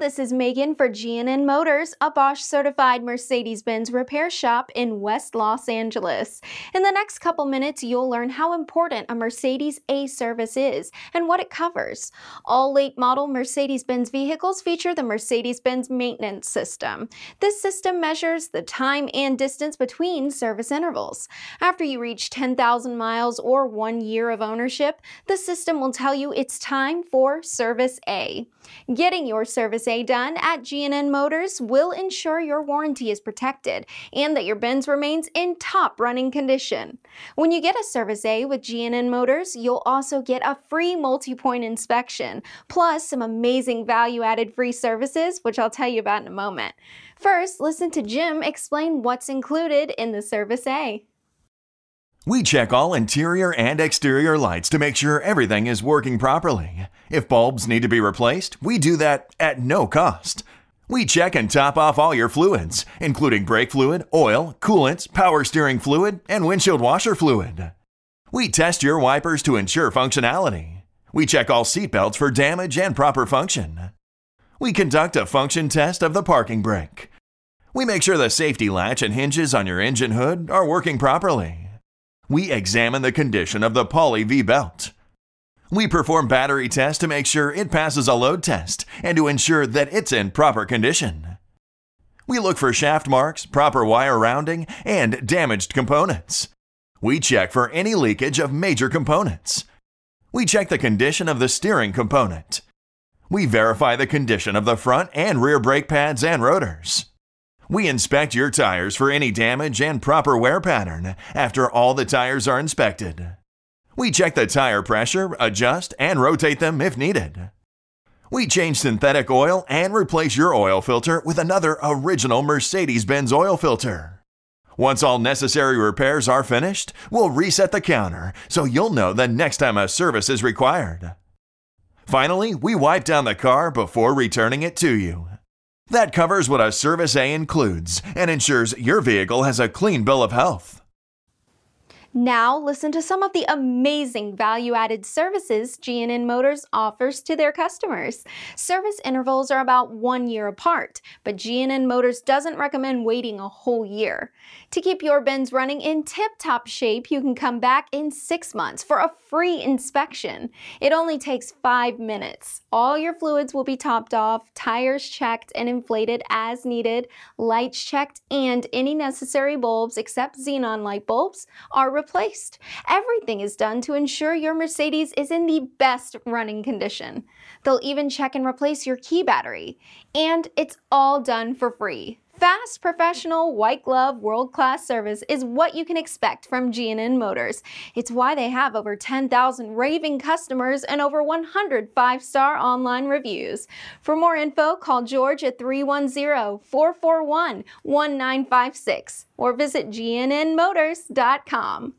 this is Megan for G&N Motors, a Bosch-certified Mercedes-Benz repair shop in West Los Angeles. In the next couple minutes, you'll learn how important a Mercedes A service is and what it covers. All late-model Mercedes-Benz vehicles feature the Mercedes-Benz Maintenance System. This system measures the time and distance between service intervals. After you reach 10,000 miles or 1 year of ownership, the system will tell you it's time for Service A. Getting your Service A done at G&N Motors will ensure your warranty is protected and that your Benz remains in top running condition. When you get a Service A with G&N Motors, you'll also get a free multi-point inspection, plus some amazing value-added free services, which I'll tell you about in a moment. First, listen to Jim explain what's included in the Service A. We check all interior and exterior lights to make sure everything is working properly. If bulbs need to be replaced, we do that at no cost. We check and top off all your fluids, including brake fluid, oil, coolants, power steering fluid, and windshield washer fluid. We test your wipers to ensure functionality. We check all seat belts for damage and proper function. We conduct a function test of the parking brake. We make sure the safety latch and hinges on your engine hood are working properly. We examine the condition of the poly V-belt. We perform battery tests to make sure it passes a load test and to ensure that it's in proper condition. We look for shaft marks, proper wire rounding, and damaged components. We check for any leakage of major components. We check the condition of the steering component. We verify the condition of the front and rear brake pads and rotors. We inspect your tires for any damage and proper wear pattern after all the tires are inspected. We check the tire pressure, adjust, and rotate them if needed. We change synthetic oil and replace your oil filter with another original Mercedes-Benz oil filter. Once all necessary repairs are finished, we'll reset the counter so you'll know the next time a service is required. Finally, we wipe down the car before returning it to you. That covers what a Service A includes and ensures your vehicle has a clean bill of health. Now listen to some of the amazing value-added services G&N Motors offers to their customers. Service intervals are about 1 year apart, but G&N Motors doesn't recommend waiting a whole year. To keep your Benz running in tip-top shape, you can come back in 6 months for a free inspection. It only takes 5 minutes. All your fluids will be topped off, tires checked and inflated as needed, lights checked, and any necessary bulbs except xenon light bulbs are replaced. Everything is done to ensure your Mercedes is in the best running condition. They'll even check and replace your key battery. And it's all done for free. Fast, professional, white glove, world-class service is what you can expect from G&N Motors. It's why they have over 10,000 raving customers and over 100 5-star online reviews. For more info, call George at 310-441-1956 or visit gnnmotors.com.